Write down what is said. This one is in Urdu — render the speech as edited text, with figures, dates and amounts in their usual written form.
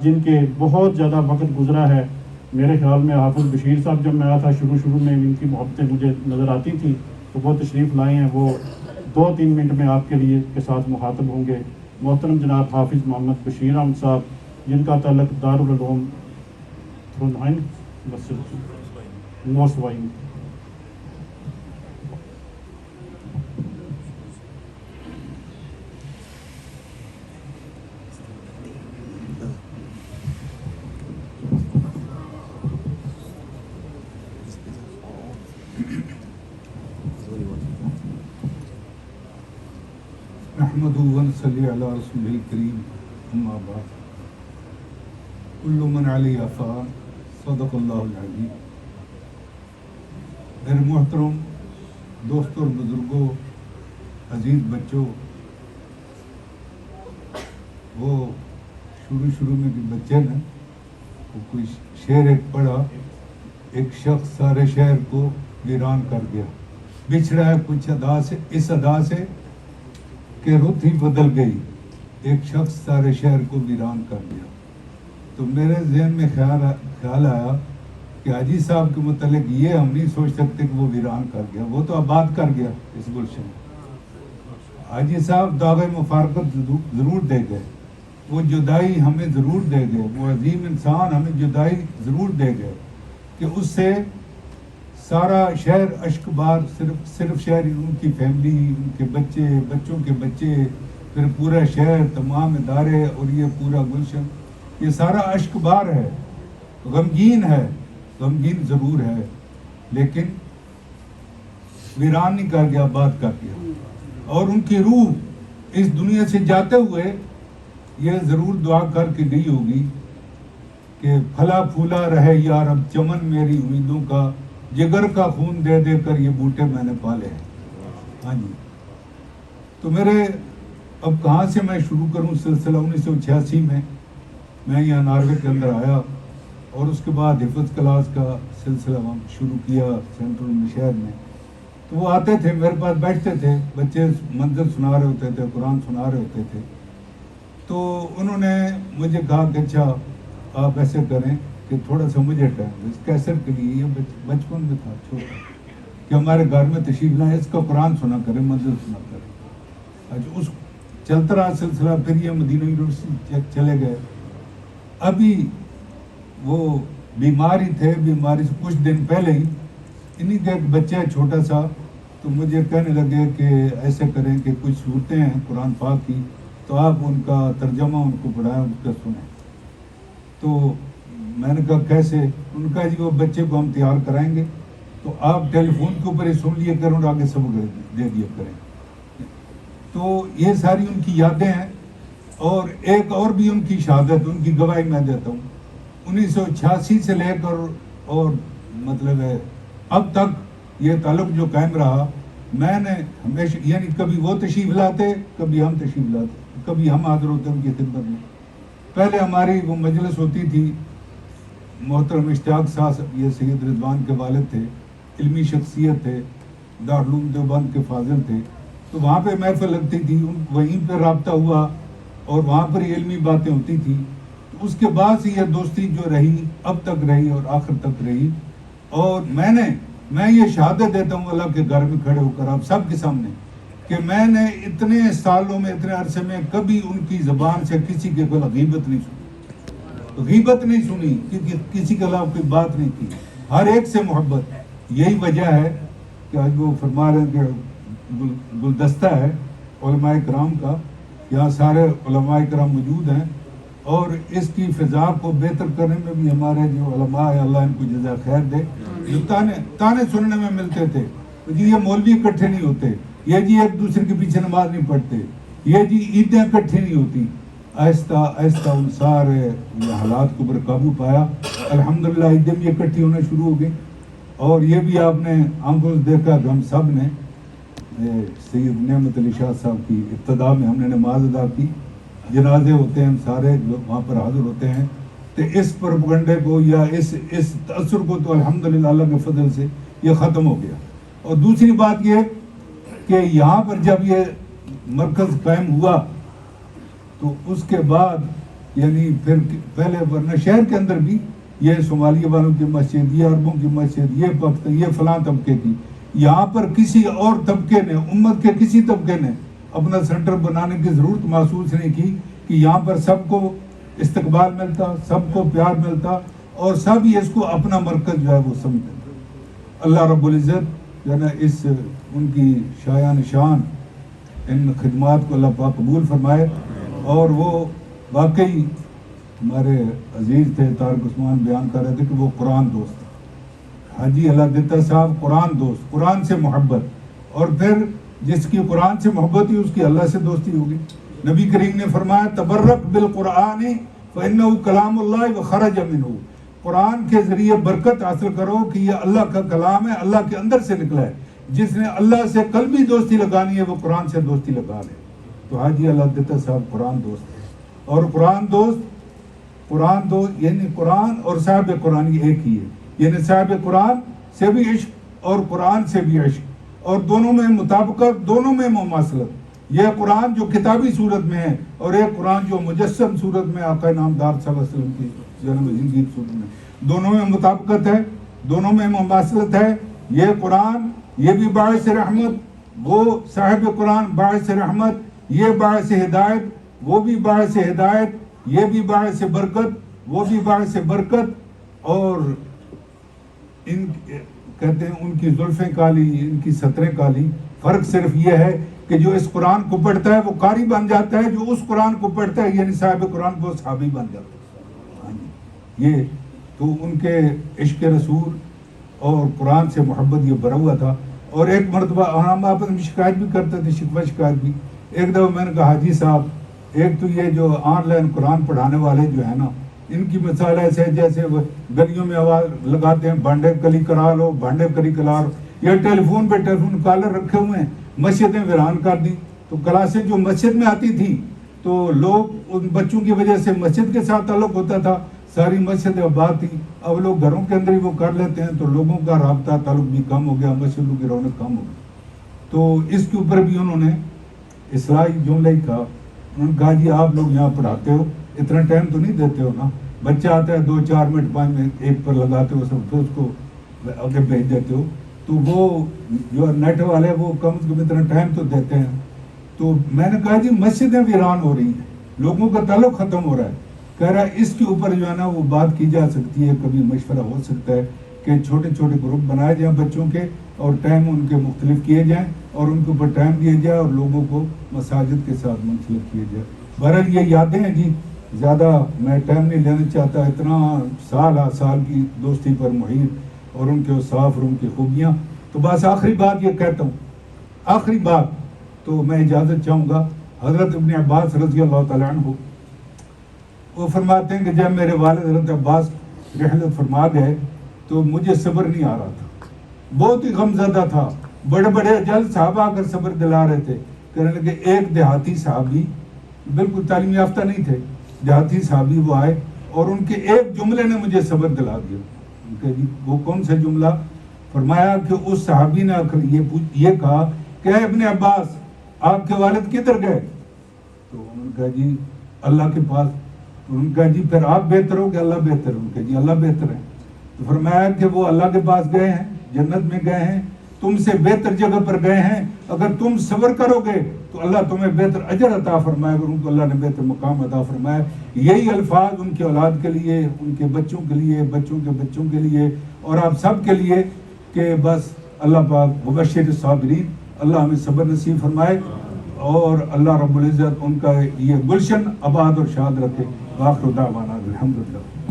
جن کے بہت زیادہ وقت گزرا ہے. میرے خیال میں حافظ بشیر صاحب جب میں آیا تھا شروع میں ان کی محبتیں مجھے نظر آتی تھیں تو وہ تشریف لائے ہیں. وہ 2-3 منٹ میں آپ کے ساتھ مخاطب ہوں گے. محترم جناب حافظ محمد بشیر احمد صاحب جن کا تعلق دارالعلوم نورسوائن. نحمدہ ونصلی علی رسول الکریم اما بعد. کل من علیہ فان صدق اللہ العظیم. میرے محترم دوستوں اور بزرگوں، عزیز بچوں، وہ شروع میں بھی بچے نا وہ کوئی شعر ایک پڑھا، ایک شخص سارے شہر کو ویران کر گیا، بچھڑا ہے کچھ ادا سے اس ادا سے کہ رت ہی بدل گئی، ایک شخص سارے شہر کو ویران کر دیا. تو میرے ذہن میں خیال آیا کہ حاجی صاحب کے متعلق یہ ہم نہیں سوچ سکتے کہ وہ ویران کر گیا، وہ تو آباد کر گیا اس گلشن میں. حاجی صاحب داغ مفارقت ضرور دے گئے، وہ جدائی ہمیں ضرور دے گئے، وہ عظیم انسان ہمیں جدائی ضرور دے گئے کہ اس سے سارا شہر اشک بار، صرف شہر ان کی فیملی، ان کے بچے، بچوں کے بچے، پھر پورا شہر، تمام ادارے اور یہ پورا گلشن، یہ سارا اشک بار ہے، غمگین ہے، غمگین ضرور ہے، لیکن ویران نہیں کر گیا، آباد کر گیا. اور ان کی روح اس دنیا سے جاتے ہوئے یہ ضرور دعا کر کے گئی ہوگی کہ پھلا پھولا رہے یار اب چمن میری امیدوں کا، جگر کا خون دے دے کر یہ بوٹے میں نے پالے ہیں. ہاں جی. تو میرے اب کہاں سے میں شروع کروں سلسلہ. 1986 میں یہاں ناروے کے اندر آیا اور اس کے بعد حفظ کلاس کا سلسلہ ہم شروع کیا سینٹرل شہر میں. تو وہ آتے تھے میرے پاس بیٹھتے تھے، بچے منظر سنا رہے ہوتے تھے، قرآن سنا رہے ہوتے تھے. تو انہوں نے مجھے کہا کہ اچھا آپ ایسے کریں کہ تھوڑا سا مجھے ٹائم اس کیسٹ کے لیے، یہ بچپن میں تھا چھوٹا، کہ ہمارے گھر میں تشریف لائیں، اس کا قرآن سنا کریں، منظر سنا کریں. اچھا اس چلتا رہا سلسلہ. پھر یہ مدینہ یونیورسٹی چلے گئے. ابھی وہ بیماری تھے، بیماری سے کچھ دن پہلے ہی انہی کا ایک بچہ ہے چھوٹا سا، تو مجھے کہنے لگے کہ ایسے کریں کہ کچھ صورتیں ہیں قرآن پاک کی تو آپ ان کا ترجمہ ان کو پڑھائیں، ان کا سنیں. تو میں نے کہا کیسے؟ ان کا جی وہ بچے کو ہم تیار کرائیں گے تو آپ ٹیلی فون کے اوپر ہی سن لیے کریں اور آگے سبق دے دیا کریں. تو یہ ساری ان کی یادیں ہیں. اور ایک اور بھی ان کی شہادت، ان کی گواہی میں دیتا ہوں. 1986 سے لے کر اور مطلب ہے اب تک یہ تعلق جو قائم رہا. میں نے ہمیشہ یعنی کبھی وہ تشریف لاتے، کبھی ہم تشریف لاتے، کبھی ہم حاضر ہوتے ان کی خدمت میں. پہلے ہماری وہ مجلس ہوتی تھی، محترم اشتیاق صاحب یہ سید رضوان کے والد تھے، علمی شخصیت تھے، دارالعلوم دیوبند کے فاضل تھے. تو وہاں پہ محفل لگتی تھی، وہیں پہ رابطہ ہوا اور وہاں پر ہی علمی باتیں ہوتی تھی. اس کے بعد سے یہ دوستی جو رہی اب تک رہی اور آخر تک رہی. اور میں یہ شہادت دیتا ہوں اللہ کے گھر میں کھڑے ہو کر آپ سب کے سامنے کہ میں نے اتنے سالوں میں، اتنے عرصے میں کبھی ان کی زبان سے کسی کے خلاف غیبت نہیں سنی، کسی کے خلاف کوئی بات نہیں کی، ہر ایک سے محبت. یہی وجہ ہے کہ آج وہ فرما رہے ہیں کہ گلدستہ ہے علماء کرام کا، یہاں سارے علماء کرام موجود ہیں اور اس کی فضا کو بہتر کرنے میں بھی ہمارے جو علماء ہیں اللہ ان کو جزا خیر دے. جو تانے سننے میں ملتے تھے جی یہ مولوی اکٹھے نہیں ہوتے، یہ جی ایک دوسرے کے پیچھے نماز نہیں پڑھتے، یہ جی عیدیں اکٹھی نہیں ہوتی. آہستہ آہستہ ان سارے حالات کو پر قابو پایا. الحمدللہ عیدیں بھی اکٹھی ہونا شروع ہو گئی. اور یہ بھی آپ نے آنکھوں سے دیکھا کہ ہم سب نے سید نعمت علی شاہ صاحب کی ابتدا میں ہم نے نماز ادا کی، جنازے ہوتے ہیں، ہم سارے لوگ وہاں پر حاضر ہوتے ہیں. تو اس پروپیگنڈے کو یا اس تأثر کو تو الحمدللہ اللہ کے فضل سے یہ ختم ہو گیا. اور دوسری بات یہ کہ یہاں پر جب یہ مرکز قائم ہوا تو اس کے بعد یعنی پھر پہلے ورنہ شہر کے اندر بھی یہ صومالیہ والوں کی مسجد، یہ عربوں کی مسجد، یہ پختہ، یہ فلاں طبقے کی، یہاں پر کسی اور طبقے نے، امت کے کسی طبقے نے اپنا سینٹر بنانے کی ضرورت محسوس نہیں کی کہ یہاں پر سب کو استقبال ملتا، سب کو پیار ملتا اور سب یہ اس کو اپنا مرکز جو ہے وہ سمجھتے۔ اللہ رب العزت جو ہے نا اس ان کی شایان شان ان خدمات کو اللہ پاک قبول فرمائے، اور وہ واقعی ہمارے عزیز تھے طارق عثمان بیان کر رہے تھے کہ وہ قرآن دوست تھے، حاجی اللہ دتا صاحب قرآن دوست، قرآن سے محبت، اور پھر جس کی قرآن سے محبت ہی اس کی اللہ سے دوستی ہوگی۔ نبی کریم نے فرمایا تبرک بالقرآن فإنہ کلام اللہ وخرج منہ، قرآن کے ذریعے برکت حاصل کرو کہ یہ اللہ کا کلام ہے، اللہ کے اندر سے نکلا ہے، جس نے اللہ سے قلبی دوستی لگانی ہے وہ قرآن سے دوستی لگا لے۔ تو حاجی اللہ دتا صاحب قرآن دوست ہے، اور قرآن دوست یعنی قرآن اور صاحب قرآن یہ ایک ہی ہے، یعنی صاحب قرآن سے بھی عشق اور قرآن سے بھی عشق، اور دونوں میں مطابقت، دونوں میں مماثلت۔ یہ قرآن جو کتابی صورت میں ہے اور ایک قرآن جو مجسم صورت میں آقا نامدار صلی اللہ علیہ وسلم کی جنم زندگی صورت میں، دونوں میں مطابقت ہے، دونوں میں مماثلت ہے۔ یہ قرآن یہ بھی باعث رحمت، وہ صاحب قرآن باعث رحمت، یہ باعث ہدایت، وہ بھی باعث ہدایت، یہ بھی باعث برکت، وہ بھی باعث برکت، اور ان کہتے ہیں ان کی زلفیں کالی، ان کی ستریں کالی۔ فرق صرف یہ ہے کہ جو اس قرآن کو پڑھتا ہے وہ قاری بن جاتا ہے، جو اس قرآن کو پڑھتا ہے یعنی صاحب قرآن کو صحابی بن جاتا ہے۔ یہ تو ان کے عشق رسول اور قرآن سے محبت یہ بھرا ہوا تھا۔ اور ایک مرتبہ ہم آپس میں شکایت بھی کرتے تھے، شکوہ شکایت بھی۔ ایک دفعہ میں نے کہا حاجی صاحب ایک تو یہ جو آن لائن قرآن پڑھانے والے جو ہیں نا، ان کی مثال ایسے ہے جیسے وہ گلیوں میں آواز لگاتے ہیں بانڈے کلی کرا لو، بانڈے کلی کرا لو، یا ٹیلی فون پہ ٹیلی فون کالر رکھے ہوئے ہیں، مسجدیں ویران کر دی۔ تو کلاسیں جو مسجد میں آتی تھی تو لوگ ان بچوں کی وجہ سے مسجد کے ساتھ تعلق ہوتا تھا، ساری مسجد آباد تھی، اب لوگ گھروں کے اندر ہی وہ کر لیتے ہیں تو لوگوں کا رابطہ تعلق بھی کم ہو گیا، مسجدوں کی رونق کم ہو گئی۔ تو اس کے اوپر بھی انہوں نے اصلاحی جملہ ہی کہا، انہوں نے کہا جی آپ لوگ یہاں پڑھاتے ہو، اتنا ٹائم تو نہیں دیتے ہو نا، بچہ آتا ہے 2-4 منٹ 5 منٹ ایک پر لگاتے ہو سب، پھر اس کو آگے بھیج دیتے ہو، تو وہ جو نیٹ والے وہ کم از کم اتنا ٹائم تو دیتے ہیں۔ تو میں نے کہا جی مسجدیں ویران ہو رہی ہیں، لوگوں کا تعلق ختم ہو رہا ہے، کہہ رہا ہے اس کے اوپر جو ہے نا وہ بات کی جا سکتی ہے، کبھی مشورہ ہو سکتا ہے کہ چھوٹے چھوٹے گروپ بنائے جائیں بچوں کے، اور ٹائم ان کے مختلف کیے جائیں اور ان کے اوپر ٹائم دیا جائے اور لوگوں کو مساجد کے ساتھ منسلک کیے جائے۔ بہرحال یہ یادیں ہیں جی، زیادہ میں ٹائم نہیں لینا چاہتا، اتنا سال کی دوستی پر محیط اور ان کے اوصاف اور ان کی خوبیاں۔ تو بس آخری بات یہ کہتا ہوں، آخری بات تو میں اجازت چاہوں گا، حضرت ابن عباس رضی اللہ تعالیٰ عنہ وہ فرماتے ہیں کہ جب میرے والد حضرت عباس رحلت فرما گئے تو مجھے صبر نہیں آ رہا تھا، بہت ہی غمزدہ تھا، بڑے بڑے اجل صحابہ آ کر صبر دلا رہے تھے، کہنے لگے ایک دیہاتی صحابی بالکل تعلیم یافتہ نہیں تھے، دیہاتی صحابی وہ آئے اور ان کے ایک جملے نے مجھے صبر دلا دیا۔ ان کے جی وہ کون سا جملہ؟ فرمایا کہ اس صحابی نے یہ کہا کہ اے ابن عباس آپ کے والد کدھر گئے؟ تو انہوں نے کہا جی اللہ کے پاس۔ تو ان کا جی پھر آپ بہتر ہو کہ اللہ بہتر ہے؟ ان کا جی اللہ بہتر ہے۔ تو فرمایا کہ وہ اللہ کے پاس گئے ہیں، جنت میں گئے ہیں، تم سے بہتر جگہ پر گئے ہیں، اگر تم صبر کرو گے تو اللہ تمہیں بہتر اجر عطا فرمائے گا، ان کو اللہ نے بہتر مقام عطا فرمایا۔ یہی الفاظ ان کی اولاد کے لیے، ان کے بچوں کے لیے، بچوں کے بچوں کے لیے اور آپ سب کے لیے کہ بس اللہ پاک مبشر الصابرین، اللہ ہمیں صبر نصیب فرمائے اور اللہ رب العزت ان کا یہ گلشن آباد اور شاد رکھے۔ وآخر دعوانا الحمدللہ۔